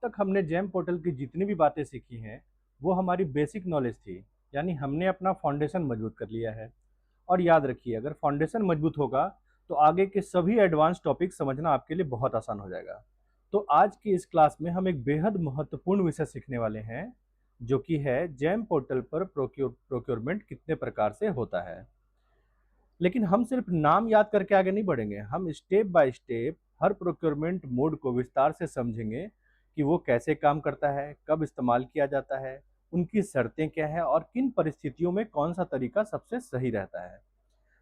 तक हमने GeM portal की जितनी भी बातें सीखी हैं, वो हमारी बेसिक नॉलेज थी। यानी हमने अपना फाउंडेशन मजबूत कर लिया है। और याद रखिए, अगर फाउंडेशन मजबूत होगा, तो आगे के सभी एडवांस टॉपिक समझना आपके लिए बहुत आसान हो जाएगा। तो आज की इस क्लास में हम एक बेहद महत्वपूर्ण विषय सीखने वाले हैं, जो कि है जैम पोर्टल पर प्रोक्योरमेंट कितने प्रकार से होता है। लेकिन हम सिर्फ नाम याद करके आगे नहीं बढ़ेंगे, हम step by step her procurement mode को विस्तार से समझेंगे कि वो कैसे काम करता है, कब इस्तेमाल किया जाता है, उनकी शर्तें क्या है और किन परिस्थितियों में कौन सा तरीका सबसे सही रहता है।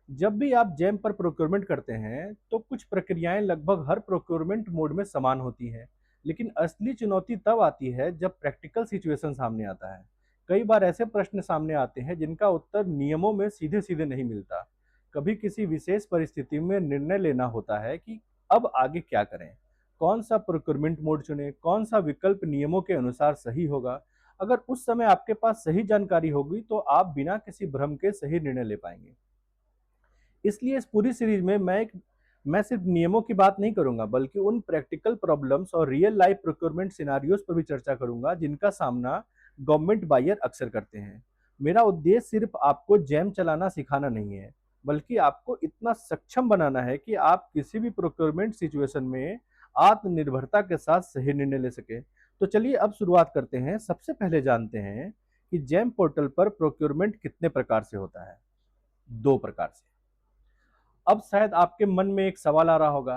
जब भी आप जेम पर प्रोक्योरमेंट करते हैं, तो कुछ प्रक्रियाएं लगभग हर प्रोक्योरमेंट मोड में समान होती हैं, लेकिन असली चुनौती तब आती है जब प्रैक्टिकल सिचुएशन सामने आता है। कई बार ऐसे प्रश्न सामने आते हैं जिनका उत्तर नियमों में सीधे सीधे नहीं मिलता। कभी किसी विशेष परिस्थिति में निर्णय लेना होता है कि अब आगे क्या करें, कौन सा प्रोक्योरमेंट मोड चुनें, कौन सा विकल्प नियमों के अनुसार सही होगा। अगर उस समय आपके पास सही जानकारी होगी, तो आप बिना किसी भ्रम के सही निर्णय ले पाएंगे। इसलिए इस पूरी सीरीज में मैं सिर्फ नियमों की बात नहीं करूंगा, बल्कि उन प्रैक्टिकल प्रॉब्लम्स और रियल लाइफ प्रोक्योरमेंट सिनारियोज पर भी चर्चा करूंगा जिनका सामना गवर्नमेंट बायर अक्सर करते हैं। मेरा उद्देश्य सिर्फ आपको जैम चलाना सिखाना नहीं है, बल्कि आपको इतना सक्षम बनाना है कि आप किसी भी प्रोक्योरमेंट सिचुएशन में आत्मनिर्भरता के साथ सही निर्णय ले सके। तो चलिए अब शुरुआत करते हैं। सबसे पहले जानते हैं कि जैम पोर्टल पर प्रोक्योरमेंट कितने प्रकार से होता है। दो प्रकार से। अब शायद आपके मन में एक सवाल आ रहा होगा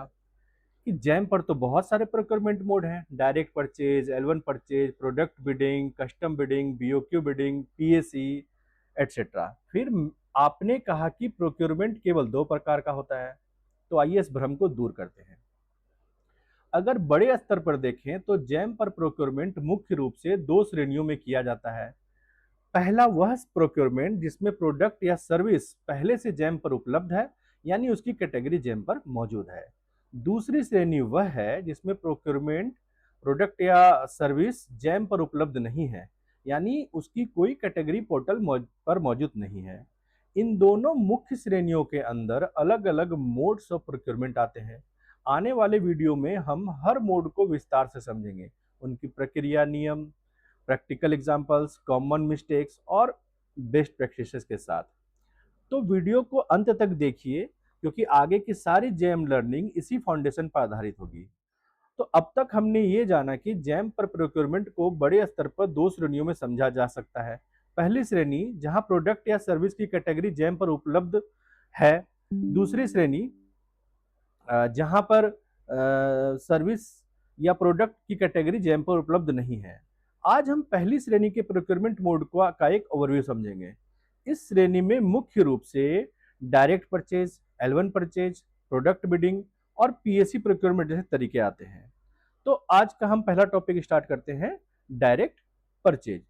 कि जैम पर तो बहुत सारे प्रोक्योरमेंट मोड हैं, direct purchase, L1 purchase, product bidding, custom bidding, BOQ bidding, PAC etcetera. फिर आपने कहा कि प्रोक्योरमेंट केवल दो प्रकार का होता है। तो आइए इस भ्रम को दूर करते हैं। अगर बड़े स्तर पर देखें, तो जैम पर प्रोक्योरमेंट मुख्य रूप से दो श्रेणियों में किया जाता है। पहला वह प्रोक्योरमेंट जिसमें प्रोडक्ट या सर्विस पहले से जैम पर उपलब्ध है, यानी उसकी कैटेगरी जैम पर मौजूद है। दूसरी श्रेणी वह है जिसमें प्रोक्योरमेंट प्रोडक्ट या सर्विस जैम पर उपलब्ध नहीं है, यानी उसकी कोई कैटेगरी पोर्टल पर मौजूद नहीं है। इन दोनों मुख्य श्रेणियों के अंदर अलग अलग मोड्स ऑफ प्रोक्योरमेंट आते हैं। आने वाले वीडियो में हम हर मोड को विस्तार से समझेंगे, उनकी प्रक्रिया, नियम, प्रैक्टिकल एग्जांपल्स, कॉमन मिस्टेक्स और बेस्ट प्रैक्टिसेस के साथ। तो वीडियो को अंत तक देखिए, क्योंकि आगे की सारी जैम लर्निंग इसी फाउंडेशन पर आधारित होगी। तो अब तक हमने ये जाना कि जैम पर प्रोक्योरमेंट को बड़े स्तर पर दो श्रेणियों में समझा जा सकता है। पहली श्रेणी जहां प्रोडक्ट या सर्विस की कैटेगरी जैम पर उपलब्ध है। दूसरी श्रेणी जहां पर सर्विस या प्रोडक्ट की कैटेगरी जैम पर उपलब्ध नहीं है। आज हम पहली श्रेणी के प्रोक्योरमेंट मोड का एक ओवरव्यू समझेंगे। इस श्रेणी में मुख्य रूप से direct purchase, L1 purchase, product bidding और पीएससी प्रोक्योरमेंट जैसे तरीके आते हैं। तो आज का हम पहला टॉपिक स्टार्ट करते हैं, डायरेक्ट परचेज।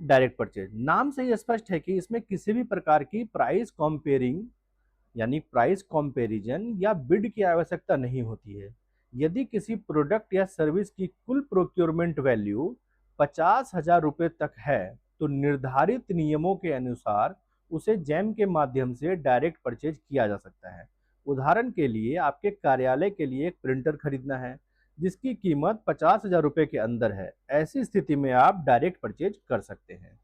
डायरेक्ट परचेज नाम से ही स्पष्ट है कि इसमें किसी भी प्रकार की प्राइस कंपेयरिंग यानी प्राइस कंपैरिजन या बिड की आवश्यकता नहीं होती है। यदि किसी प्रोडक्ट या सर्विस की कुल प्रोक्योरमेंट वैल्यू 50,000 रुपये तक है, तो निर्धारित नियमों के अनुसार उसे जैम के माध्यम से डायरेक्ट परचेज किया जा सकता है। उदाहरण के लिए, आपके कार्यालय के लिए एक प्रिंटर खरीदना है जिसकी कीमत 50,000 रुपये के अंदर है। ऐसी स्थिति में आप डायरेक्ट परचेज कर सकते हैं।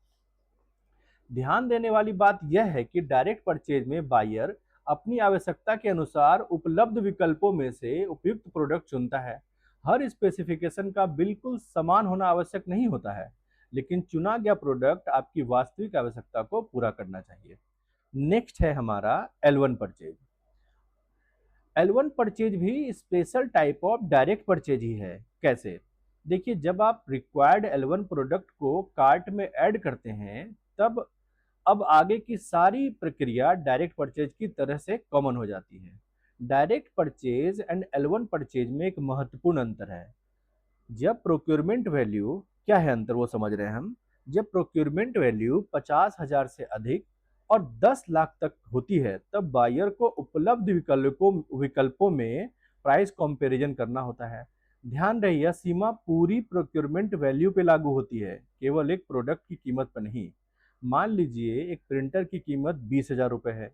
ध्यान देने वाली बात यह है कि डायरेक्ट परचेज में बायर अपनी आवश्यकता के अनुसार उपलब्ध विकल्पों में से उपयुक्त प्रोडक्ट चुनता है। हर स्पेसिफिकेशन का बिल्कुल समान होना आवश्यक नहीं होता है, लेकिन चुना गया प्रोडक्ट आपकी वास्तविक आवश्यकता को पूरा करना चाहिए। नेक्स्ट है हमारा L1 परचेज। L1 परचेज भी special type of direct purchase ही है। कैसे? देखिए, जब आप रिक्वायर्ड L1 प्रोडक्ट को कार्ट में ऐड करते हैं, तब अब आगे की सारी प्रक्रिया डायरेक्ट परचेज की तरह से कॉमन हो जाती है। Direct purchase and L1 purchase में एक महत्वपूर्ण अंतर है। जब प्रोक्योरमेंट वैल्यू, क्या है अंतर वो समझ रहे हैं हम। जब प्रोक्योरमेंट वैल्यू 50,000 से अधिक और 10 लाख तक होती है, तब बायर को उपलब्ध विकल्पों में प्राइस कंपैरिजन करना होता है। ध्यान रहे, यह सीमा पूरी प्रोक्योरमेंट वैल्यू पे लागू होती है, केवल एक प्रोडक्ट की कीमत पर नहीं। मान लीजिए एक प्रिंटर की कीमत 20,000 रुपये है।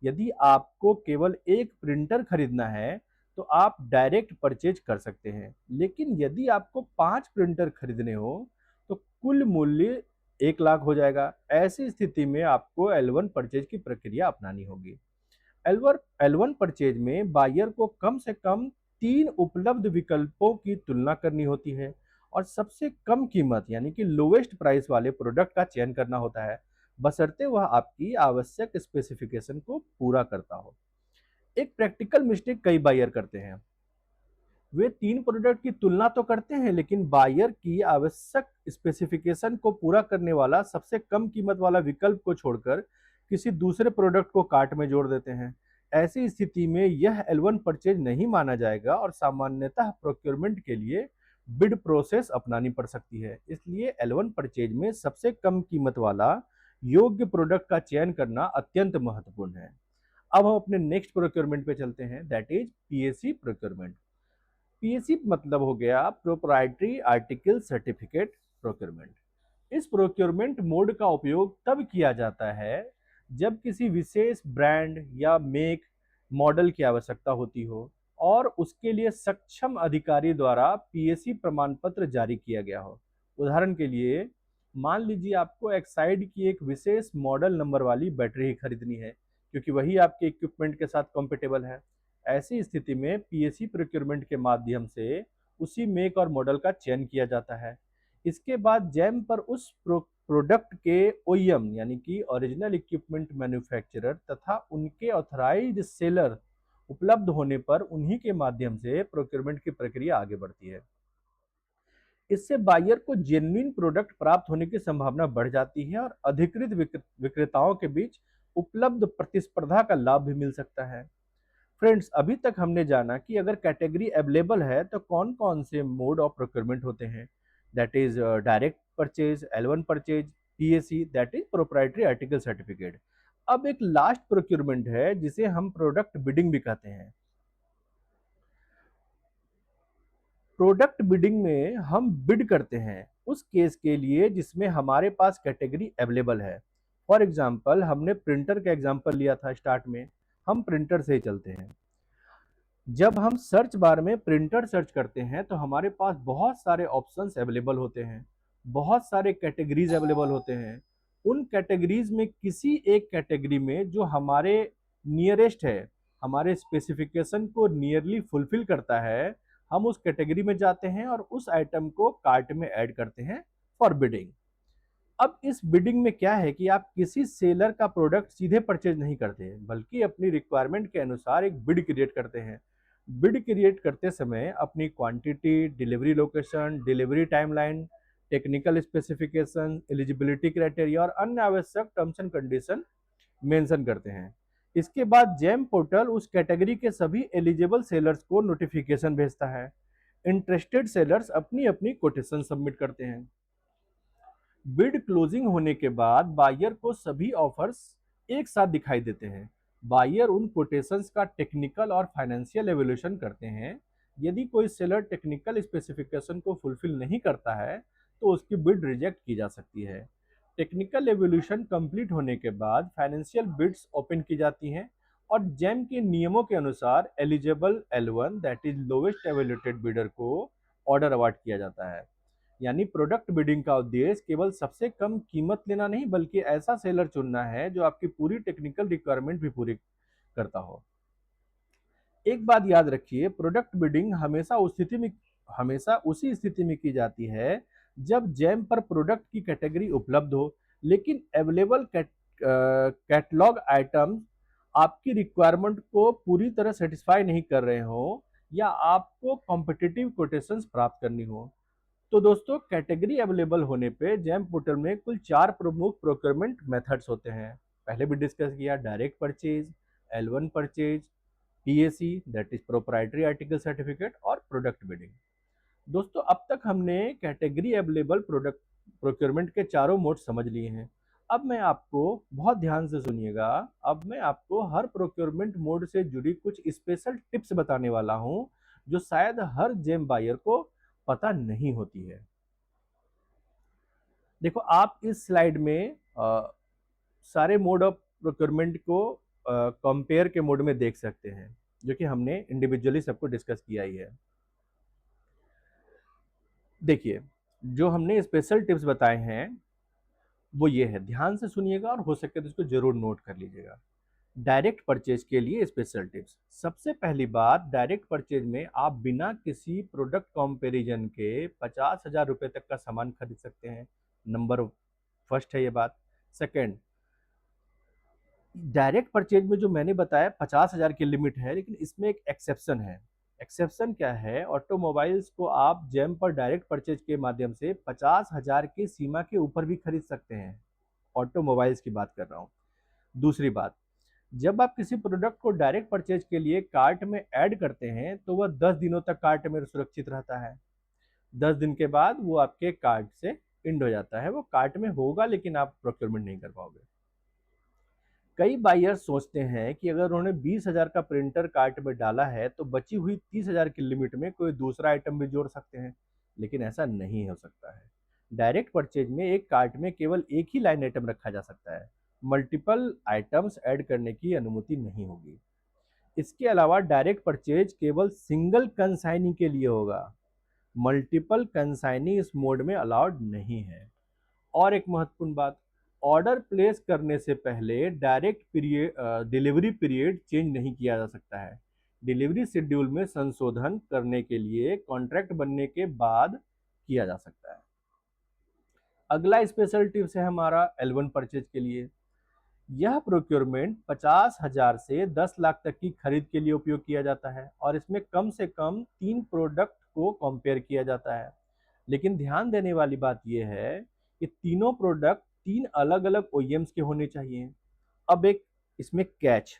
यदि आपको केवल एक प्रिंटर खरीदना है तो आप डायरेक्ट परचेज कर सकते हैं, लेकिन यदि आपको 5 प्रिंटर खरीदने हो तो कुल मूल्य 1 लाख हो जाएगा। ऐसी स्थिति में आपको L1 परचेज की प्रक्रिया अपनानी होगी। L1 परचेज में बायर को कम से कम 3 उपलब्ध विकल्पों की तुलना करनी होती है और सबसे कम कीमत यानी कि लोवेस्ट प्राइस वाले प्रोडक्ट का चयन करना होता है, बशर्ते वह आपकी आवश्यक स्पेसिफिकेशन को पूरा करता हो। एक प्रैक्टिकल मिस्टेक कई बायर करते हैं, वे 3 प्रोडक्ट की तुलना तो करते हैं लेकिन बायर की आवश्यक स्पेसिफिकेशन को पूरा करने वाला सबसे कम कीमत वाला विकल्प को छोड़कर किसी दूसरे प्रोडक्ट को कार्ट में जोड़ देते हैं। ऐसी स्थिति में यह L1 परचेज नहीं माना जाएगा और सामान्यतः प्रोक्योरमेंट के लिए बिड प्रोसेस अपनानी पड़ सकती है। इसलिए L1 परचेज में सबसे कम कीमत वाला योग्य प्रोडक्ट का चयन करना अत्यंत महत्वपूर्ण है। अब हम अपने नेक्स्ट प्रोक्योरमेंट पे चलते हैं, that is PAC procurement. PAC मतलब हो गया प्रोप्राइटरी आर्टिकल सर्टिफिकेट प्रोक्योरमेंट। इस प्रोक्योरमेंट मोड का उपयोग तब किया जाता है जब किसी विशेष ब्रांड या मेक मॉडल की आवश्यकता होती हो और उसके लिए सक्षम अधिकारी द्वारा पीएसी प्रमाण पत्र जारी किया गया हो। उदाहरण के लिए मान लीजिए आपको एक्साइड की एक विशेष मॉडल नंबर वाली बैटरी ही खरीदनी है क्योंकि वही आपके इक्विपमेंट के साथ कंपेटेबल है। ऐसी स्थिति में पीएसी प्रोक्योरमेंट के माध्यम से उसी मेक और मॉडल का चयन किया जाता है। इसके बाद जैम पर उस प्रोडक्ट के ओईएम यानी कि ओरिजिनल इक्विपमेंट मैन्युफैक्चरर तथा उनके ऑथराइज्ड सेलर उपलब्ध होने पर उन्हीं के माध्यम से प्रोक्योरमेंट की प्रक्रिया आगे बढ़ती है। इससे बायर को जेन्युइन प्रोडक्ट प्राप्त होने की संभावना बढ़ जाती है और अधिकृत विक्रेताओं के बीच उपलब्ध प्रतिस्पर्धा का लाभ भी मिल सकता है। फ्रेंड्स, अभी तक हमने जाना कि अगर कैटेगरी अवेलेबल है तो कौन कौन से मोड ऑफ प्रोक्योरमेंट होते हैं, that is direct purchase, L1 purchase, PAC that is proprietary article certificate. अब एक लास्ट प्रोक्योरमेंट है जिसे हम प्रोडक्ट बिडिंग भी कहते हैं। प्रोडक्ट बिडिंग में हम बिड करते हैं उस केस के लिए जिसमें हमारे पास कैटेगरी अवेलेबल है। फॉर एग्जाम्पल, हमने प्रिंटर का एग्जाम्पल लिया था स्टार्ट में, हम प्रिंटर से ही चलते हैं। जब हम सर्च बार में प्रिंटर सर्च करते हैं तो हमारे पास बहुत सारे ऑप्शंस अवेलेबल होते हैं, बहुत सारे कैटेगरीज अवेलेबल होते हैं। उन कैटेगरीज में किसी एक कैटेगरी में जो हमारे नियरेस्ट है, हमारे स्पेसिफिकेशन को नियरली फुलफिल करता है, हम उस कैटेगरी में जाते हैं और उस आइटम को कार्ट में ऐड करते हैं फॉर बिडिंग। अब इस बिडिंग में क्या है कि आप किसी सेलर का प्रोडक्ट सीधे परचेज नहीं करते, बल्कि अपनी रिक्वायरमेंट के अनुसार एक बिड क्रिएट करते हैं। बिड क्रिएट करते समय अपनी quantity, delivery location, delivery timeline, technical specification, eligibility criteria और अन्य आवश्यक टर्म्स एंड कंडीशन मेंशन करते हैं। इसके बाद जेम पोर्टल उस कैटेगरी के सभी एलिजिबल सेलर्स को नोटिफिकेशन भेजता है। इंटरेस्टेड सेलर्स अपनी अपनी कोटेशन सबमिट करते हैं। बिड क्लोजिंग होने के बाद बायर को सभी ऑफर्स एक साथ दिखाई देते हैं। बायर उन कोटेशंस का टेक्निकल और फाइनेंशियल एवोल्यूशन करते हैं। यदि कोई सेलर टेक्निकल स्पेसिफिकेशन को फुलफिल नहीं करता है तो उसकी बिड रिजेक्ट की जा सकती है। टेक्निकल एवोल्यूशन कंप्लीट होने के बाद फाइनेंशियल बिड्स ओपन की जाती हैं और जेम के नियमों के अनुसार eligible L1 that is lowest evaluated bidder को ऑर्डर अवार्ड किया जाता है। यानी प्रोडक्ट बिडिंग का उद्देश्य केवल सबसे कम कीमत लेना नहीं बल्कि ऐसा सेलर चुनना है जो आपकी पूरी टेक्निकल रिक्वायरमेंट भी पूरी करता हो। एक बात याद रखिए, प्रोडक्ट बिडिंग हमेशा उसी स्थिति में की जाती है जब जैम पर प्रोडक्ट की कैटेगरी उपलब्ध हो लेकिन अवेलेबल कैटलॉग आइटम्स आपकी रिक्वायरमेंट को पूरी तरह सेटिस्फाई नहीं कर रहे हो या आपको कॉम्पिटिटिव कोटेशंस प्राप्त करनी हो। तो दोस्तों, कैटेगरी अवेलेबल होने पे जैम पोर्टल में कुल 4 प्रमुख प्रोक्योरमेंट मेथड्स होते हैं। पहले भी डिस्कस किया, direct purchase, L1 purchase, PAC that is proprietary article certificate और प्रोडक्ट बिडिंग। दोस्तों, अब तक हमने कैटेगरी अवेलेबल प्रोडक्ट प्रोक्योरमेंट के चारों मोड समझ लिए हैं। अब मैं आपको, बहुत ध्यान से सुनिएगा, अब मैं आपको हर प्रोक्योरमेंट मोड से जुड़ी कुछ स्पेशल टिप्स बताने वाला हूं जो शायद हर जेम बायर को पता नहीं होती है। देखो, आप इस स्लाइड में सारे मोड ऑफ प्रोक्योरमेंट को कंपेयर के मोड में देख सकते हैं, जो कि हमने इंडिविजुअली सबको डिस्कस किया ही है। देखिए, जो हमने स्पेशल टिप्स बताए हैं वो ये है, ध्यान से सुनिएगा और हो सके तो इसको जरूर नोट कर लीजिएगा। डायरेक्ट परचेज के लिए स्पेशल टिप्स। सबसे पहली बात, डायरेक्ट परचेज में आप बिना किसी प्रोडक्ट कंपैरिजन के 50,000 रुपए तक का सामान खरीद सकते हैं। नंबर फर्स्ट है ये बात। सेकंड, डायरेक्ट परचेज में जो मैंने बताया 50,000 की लिमिट है, लेकिन इसमें एक एक्सेप्शन है। एक्सेप्शन क्या है? ऑटोमोबाइल्स को आप जेम पर डायरेक्ट परचेज के माध्यम से 50,000 की सीमा के ऊपर भी खरीद सकते हैं। ऑटोमोबाइल्स की बात कर रहा हूँ। दूसरी बात, जब आप किसी प्रोडक्ट को डायरेक्ट परचेज के लिए कार्ट में ऐड करते हैं तो वह 10 दिनों तक कार्ट में सुरक्षित रहता है। 10 दिन के बाद वो आपके कार्ट से इंड हो जाता है। वो कार्ट में होगा लेकिन आप प्रोक्योरमेंट नहीं कर पाओगे। कई बायर्स सोचते हैं कि अगर उन्होंने 20,000 का प्रिंटर कार्ट में डाला है तो बची हुई 30,000 की लिमिट में कोई दूसरा आइटम भी जोड़ सकते हैं, लेकिन ऐसा नहीं हो सकता है। डायरेक्ट परचेज में एक कार्ट में केवल एक ही लाइन आइटम रखा जा सकता है। मल्टीपल आइटम्स ऐड करने की अनुमति नहीं होगी। इसके अलावा डायरेक्ट परचेज केवल सिंगल कंसाइनी के लिए होगा। मल्टीपल कंसाइनी इस मोड में अलाउड नहीं है। और एक महत्वपूर्ण बात, ऑर्डर प्लेस करने से पहले direct period delivery period change नहीं किया जा सकता है। डिलीवरी शेड्यूल में संशोधन करने के लिए कॉन्ट्रैक्ट बनने के बाद किया जा सकता है। अगला स्पेशल टिप्स है हमारा L1 परचेज के लिए। यह प्रोक्योरमेंट 50,000 से 10 लाख तक की खरीद के लिए उपयोग किया जाता है और इसमें कम से कम 3 प्रोडक्ट को कंपेयर किया जाता है। लेकिन ध्यान देने वाली बात यह है कि तीनों प्रोडक्ट 3 अलग-अलग ओईएम्स के होने चाहिए। अब एक इसमें कैच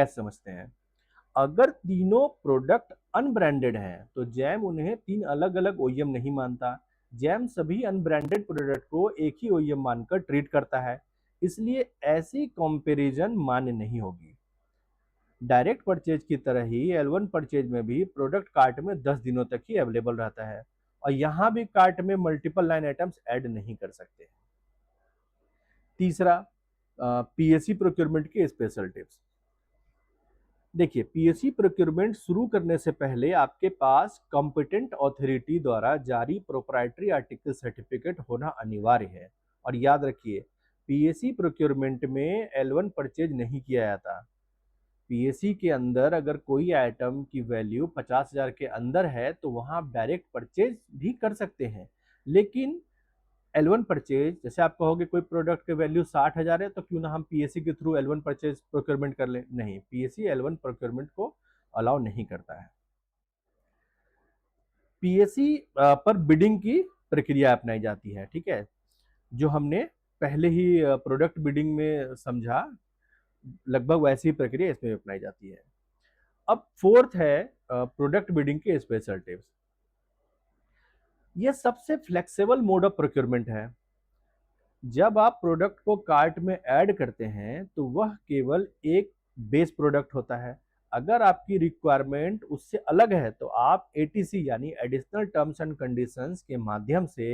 समझते हैं। अगर तीनों प्रोडक्ट अनब्रांडेड हैं तो जैम उन्हें 3 अलग-अलग ओईएम नहीं मानता। जैम सभी अनब्रांडेड प्रोडक्ट को एक ही ओईएम मानकर ट्रीट करता है, इसलिए ऐसी कंपैरिजन मान्य नहीं होगी। डायरेक्ट परचेज की तरह ही L1 परचेज में भी प्रोडक्ट कार्ट में 10 दिनों तक ही अवेलेबल रहता है और यहां भी कार्ट में मल्टीपल लाइन आइटम्स ऐड नहीं कर सकते। तीसरा, पीएससी प्रोक्योरमेंट के स्पेशल टिप्स। देखिए, पीएससी प्रोक्योरमेंट शुरू करने से पहले आपके पास कॉम्पिटेंट अथॉरिटी द्वारा जारी प्रोप्राइटरी आर्टिकल सर्टिफिकेट होना अनिवार्य है। और याद रखिए, पीएससी प्रोक्योरमेंट में L1 परचेज नहीं किया जाता। पीएससी के अंदर अगर कोई आइटम की वैल्यू 50,000 के अंदर है तो वहां आप डायरेक्ट परचेज भी कर सकते हैं, लेकिन L1 परचेज, जैसे आप कहोगे कोई प्रोडक्ट की वैल्यू 60,000 है तो क्यों ना हम पीएससी के थ्रू L1 परचेज प्रोक्योरमेंट कर लें। नहीं, पीएससी L1 प्रोक्योरमेंट को अलाउ नहीं करता है। पीएससी पर बिडिंग की प्रक्रिया अपनाई जाती है। ठीक है, जो हमने पहले ही प्रोडक्ट बिडिंग में समझा, लगभग वैसी ही प्रक्रिया इसमें अपनाई जाती है। अब फोर्थ है प्रोडक्ट बिडिंग के स्पेशल टिप्स। ये सबसे फ्लेक्सिबल मोड ऑफ प्रोक्योरमेंट है। जब आप प्रोडक्ट को कार्ट में ऐड करते हैं तो वह केवल एक बेस प्रोडक्ट होता है। अगर आपकी रिक्वायरमेंट उससे अलग है तो आप एटीसी यानी एडिशनल टर्म्स एंड कंडीशंस के माध्यम से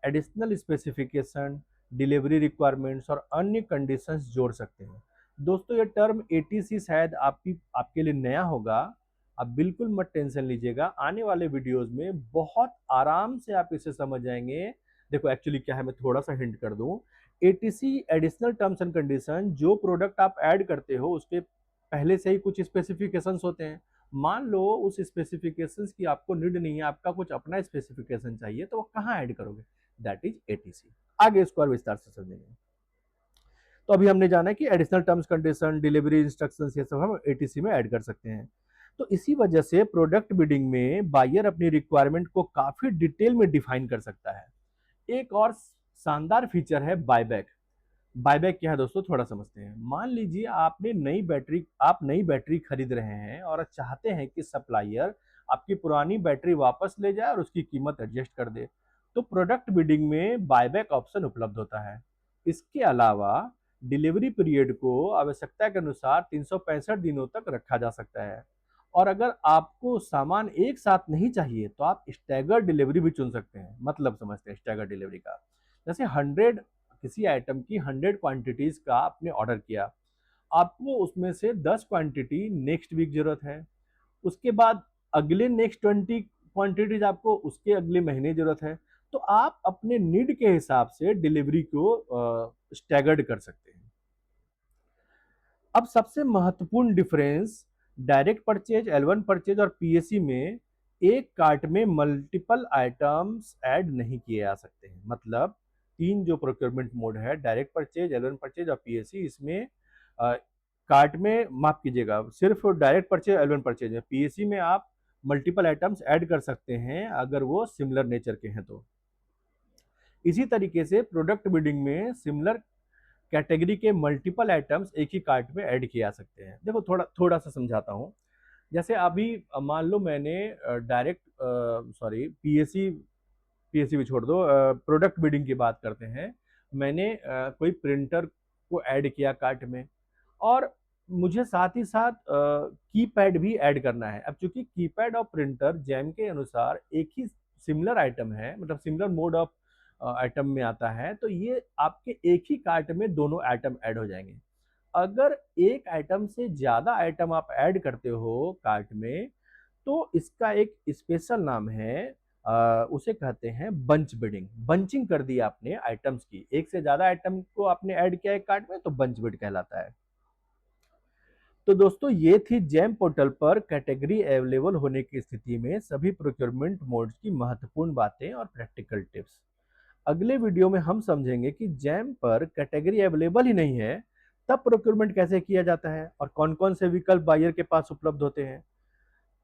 एडिशनल स्पेसिफिकेशन, डिलीवरी रिक्वायरमेंट्स और अन्य कंडीशंस जोड़ सकते हैं। दोस्तों, ये टर्म एटीसी शायद आपके लिए नया होगा। आप बिल्कुल मत टेंशन लीजिएगा, आने वाले वीडियोस में बहुत आराम से आप इसे समझ जाएंगे। देखो एक्चुअली क्या है, मैं थोड़ा सा हिंट कर दूं। ATC additional terms and condition, जो प्रोडक्ट आप ऐड करते हो उसके पहले से ही कुछ स्पेसिफिकेशंस होते हैं। मान लो उस स्पेसिफिकेशंस की आपको नीड नहीं है, आपका कुछ अपना स्पेसिफिकेशन चाहिए, तो वो कहाँ ऐड करोगे? That is ATC. आगे इसको और विस्तार से समझेंगे। तो अभी हमने जाना है कि additional terms condition, delivery instructions, ये सब हम एटीसी में ऐड कर सकते हैं। तो इसी वजह से प्रोडक्ट बिडिंग में बायर अपनी रिक्वायरमेंट को काफी डिटेल में डिफाइन कर सकता है। एक और शानदार फीचर है बायबैक। बायबैक क्या है दोस्तों, थोड़ा समझते हैं। मान लीजिए आप नई बैटरी खरीद रहे हैं और चाहते हैं कि सप्लायर आपकी पुरानी बैटरी वापस ले जाए और उसकी कीमत एडजस्ट कर दे, तो प्रोडक्ट बिडिंग में बायबैक ऑप्शन उपलब्ध होता है। इसके अलावा डिलीवरी पीरियड को आवश्यकता के अनुसार 365 दिनों तक रखा जा सकता है। और अगर आपको सामान एक साथ नहीं चाहिए तो आप स्टैगर डिलीवरी भी चुन सकते हैं। मतलब समझते हैं स्टैगर डिलीवरी का। जैसे 100 किसी आइटम की 100 क्वांटिटीज का आपने ऑर्डर किया, आपको उसमें से 10 क्वांटिटी नेक्स्ट वीक जरूरत है, उसके बाद अगले नेक्स्ट 20 क्वांटिटीज आपको उसके अगले महीने जरूरत है, तो आप अपने नीड के हिसाब से डिलीवरी को स्टैगर्ड कर सकते हैं। अब सबसे महत्वपूर्ण difference direct purchase, L1 purchase और पीएससी में एक कार्ट में मल्टीपल आइटम्स ऐड नहीं किए जा सकते हैं। मतलब तीन जो प्रोक्योरमेंट मोड है, डायरेक्ट परचेज, L1 परचेज और पीएससी, इसमें अ, कार्ट में माफ कीजिएगा, सिर्फ डायरेक्ट परचेज L1 परचेज है। पीएससी में आप मल्टीपल आइटम्स ऐड कर सकते हैं अगर वो सिमिलर नेचर के हैं तो। इसी तरीके से प्रोडक्ट बिडिंग में सिमिलर कैटेगरी के मल्टीपल आइटम्स एक ही कार्ट में ऐड किए जा सकते हैं। देखो थोड़ा थोड़ा सा समझाता हूँ। जैसे अभी मान लो मैंने डायरेक्ट सॉरी पीएससी, पीएससी भी छोड़ दो, प्रोडक्ट बिडिंग की बात करते हैं। मैंने कोई प्रिंटर को ऐड किया कार्ट में, और मुझे साथ ही साथ कीपैड भी ऐड करना है। अब चूंकि कीपैड और प्रिंटर जैम के अनुसार एक ही सिमिलर आइटम है, मतलब सिमिलर मोड ऑफ आइटम में आता है, तो ये आपके एक ही कार्ट में दोनों आइटम ऐड हो जाएंगे। अगर एक आइटम से ज्यादा आइटम आप ऐड करते हो कार्ट में, तो इसका एक स्पेशल नाम है, उसे कहते हैं बंच बिडिंग। बंचिंग कर दी आपने आइटम्स की, एक से ज्यादा आइटम को आपने ऐड किया है कार्ट में, तो बंच बिड कहलाता है। तो दोस्तों ये थी जैम पोर्टल पर कैटेगरी अवेलेबल होने की स्थिति में सभी प्रोक्योरमेंट मोड्स की महत्वपूर्ण बातें और प्रैक्टिकल टिप्स। अगले वीडियो में हम समझेंगे कि जैम पर कैटेगरी अवेलेबल ही नहीं है, तब प्रोक्योरमेंट कैसे किया जाता है और कौन कौन से विकल्प बायर के पास उपलब्ध होते हैं।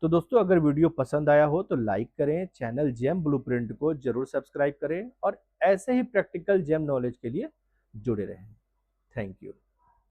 तो दोस्तों अगर वीडियो पसंद आया हो तो लाइक करें, चैनल जैम ब्लूप्रिंट को जरूर सब्सक्राइब करें और ऐसे ही प्रैक्टिकल जैम नॉलेज के लिए जुड़े रहें। Thank you.